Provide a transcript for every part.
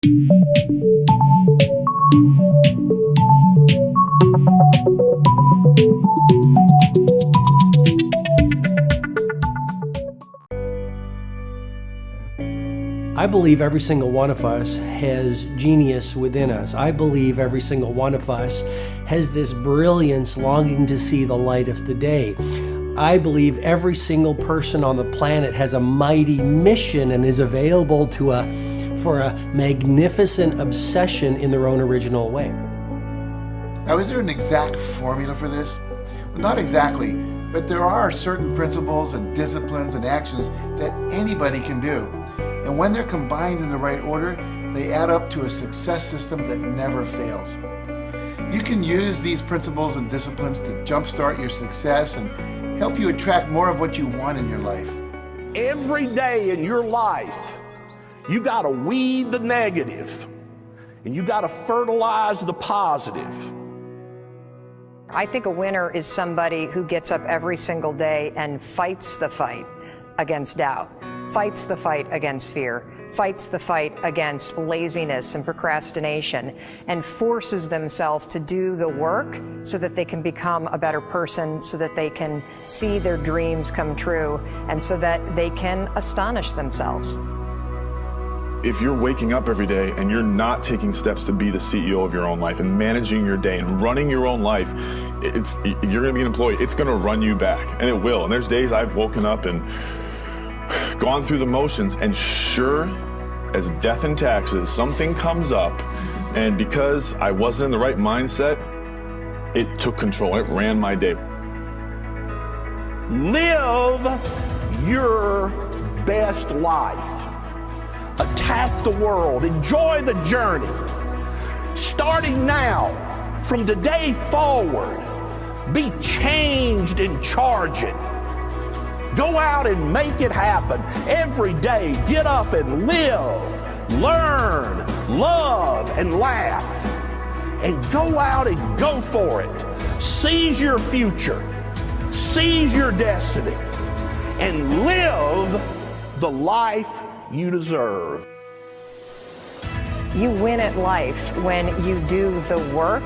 I believe every single one of us has genius within us. I believe every single one of us has this brilliance longing to see the light of the day. I believe every single person on the planet has a mighty mission and is available for a magnificent obsession in their own original way. Now, is there an exact formula for this? Well, not exactly, but there are certain principles and disciplines and actions that anybody can do. And when they're combined in the right order, they add up to a success system that never fails. You can use these principles and disciplines to jumpstart your success and help you attract more of what you want in your life. Every day in your life, you got to weed the negative and you got to fertilize the positive. I think a winner is somebody who gets up every single day and fights the fight against doubt, fights the fight against fear, fights the fight against laziness and procrastination, and forces themselves to do the work so that they can become a better person, so that they can see their dreams come true, and so that they can astonish themselves. If you're waking up every day and you're not taking steps to be the CEO of your own life and managing your day and running your own life, you're gonna be an employee. It's gonna run you back, and it will. And there's days I've woken up and gone through the motions, and sure as death and taxes, something comes up, and because I wasn't in the right mindset, it took control. It ran my day. Live your best life. Attack the world. Enjoy the journey. Starting now, from today forward, be changed and charge it. Go out and make it happen. Every day, get up and live, learn, love, and laugh. And go out and go for it. Seize your future. Seize your destiny. And live the life you deserve. You win at life when you do the work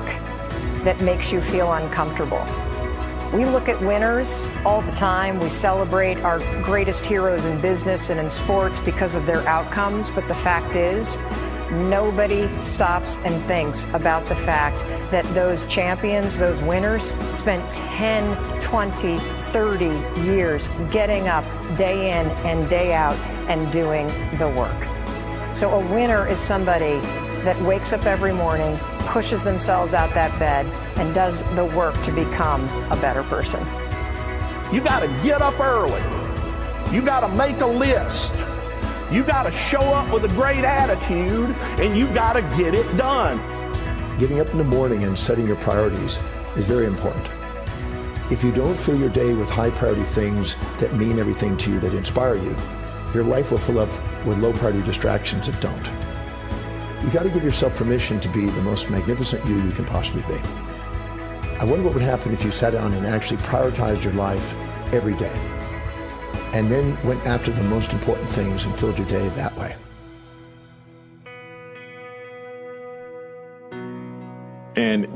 that makes you feel uncomfortable. We look at winners all the time. We celebrate our greatest heroes in business and in sports because of their outcomes, but the fact is, nobody stops and thinks about the fact that those champions, those winners, spent 10, 20, 30 years getting up day in and day out and doing the work. So a winner is somebody that wakes up every morning, pushes themselves out that bed, and does the work to become a better person. You got to get up early. You got to make a list. You got to show up with a great attitude, and you got to get it done. Getting up in the morning and setting your priorities is very important. If you don't fill your day with high priority things that mean everything to you, that inspire you, your life will fill up with low priority distractions that don't. You got to give yourself permission to be the most magnificent you can possibly be. I wonder what would happen if you sat down and actually prioritized your life every day, and then went after the most important things and filled your day that way. And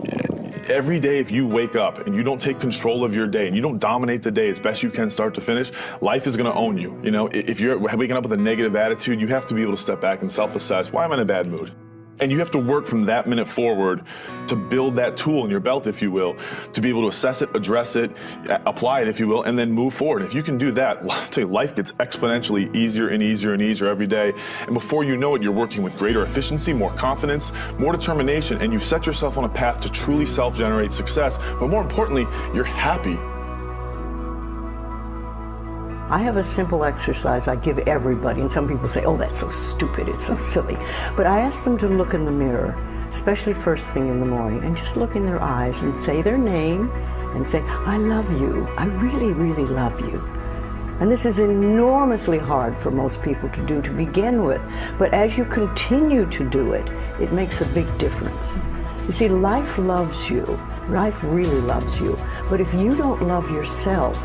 every day, if you wake up and you don't take control of your day and you don't dominate the day as best you can start to finish, life is going to own you. You know, if you're waking up with a negative attitude, you have to be able to step back and self-assess. Why am I in a bad mood? And you have to work from that minute forward to build that tool in your belt, if you will, to be able to assess it, address it, apply it, if you will, and then move forward. If you can do that, I'll tell you, life gets exponentially easier and easier and easier every day. And before you know it, you're working with greater efficiency, more confidence, more determination, and you set yourself on a path to truly self-generate success. But more importantly, you're happy. I have a simple exercise I give everybody, and some people say, oh, that's so stupid, it's so silly. But I ask them to look in the mirror, especially first thing in the morning, and just look in their eyes and say their name and say, I love you, I really, really love you. And this is enormously hard for most people to do to begin with, but as you continue to do it, it makes a big difference. You see, life loves you, life really loves you, but if you don't love yourself,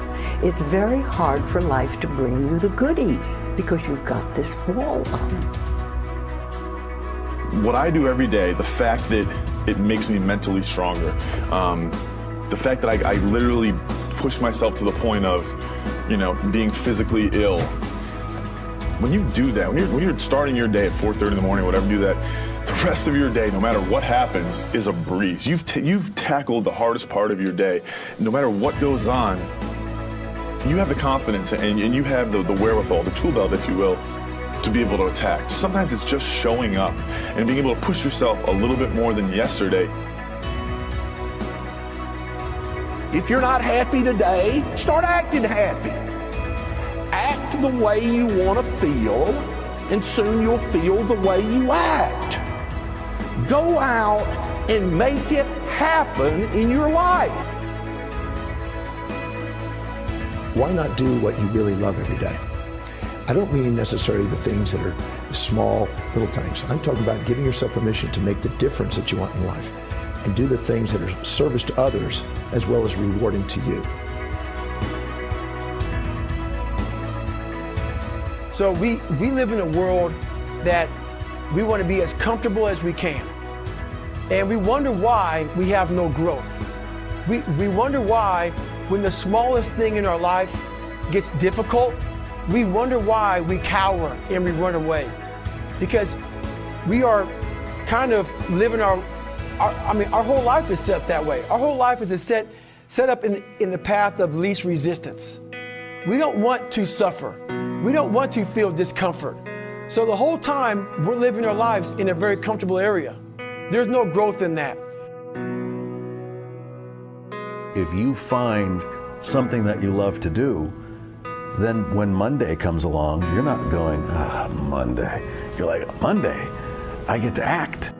it's very hard for life to bring you the goodies because you've got this wall up. what I do every day, the fact that it makes me mentally stronger, the fact that I literally push myself to the point of, being physically ill. When you do that, when you're starting your day at 4:30 in the morning, whatever, do that, the rest of your day, no matter what happens, is a breeze. You've tackled the hardest part of your day. No matter what goes on, you have the confidence and you have the wherewithal, the tool belt, if you will, to be able to attack. Sometimes it's just showing up and being able to push yourself a little bit more than yesterday. If you're not happy today, start acting happy. Act the way you want to feel, and soon you'll feel the way you act. Go out and make it happen in your life. Why not do what you really love every day? I don't mean necessarily the things that are small, little things. I'm talking about giving yourself permission to make the difference that you want in life and do the things that are service to others as well as rewarding to you. So we live in a world that we want to be as comfortable as we can. And we wonder why we have no growth. We wonder why when the smallest thing in our life gets difficult, we wonder why we cower and we run away. Because we are kind of living our whole life is set that way. Our whole life is set up in the path of least resistance. We don't want to suffer. We don't want to feel discomfort. So the whole time we're living our lives in a very comfortable area. There's no growth in that. If you find something that you love to do, then when Monday comes along, you're not going, Monday. You're like, Monday, I get to act.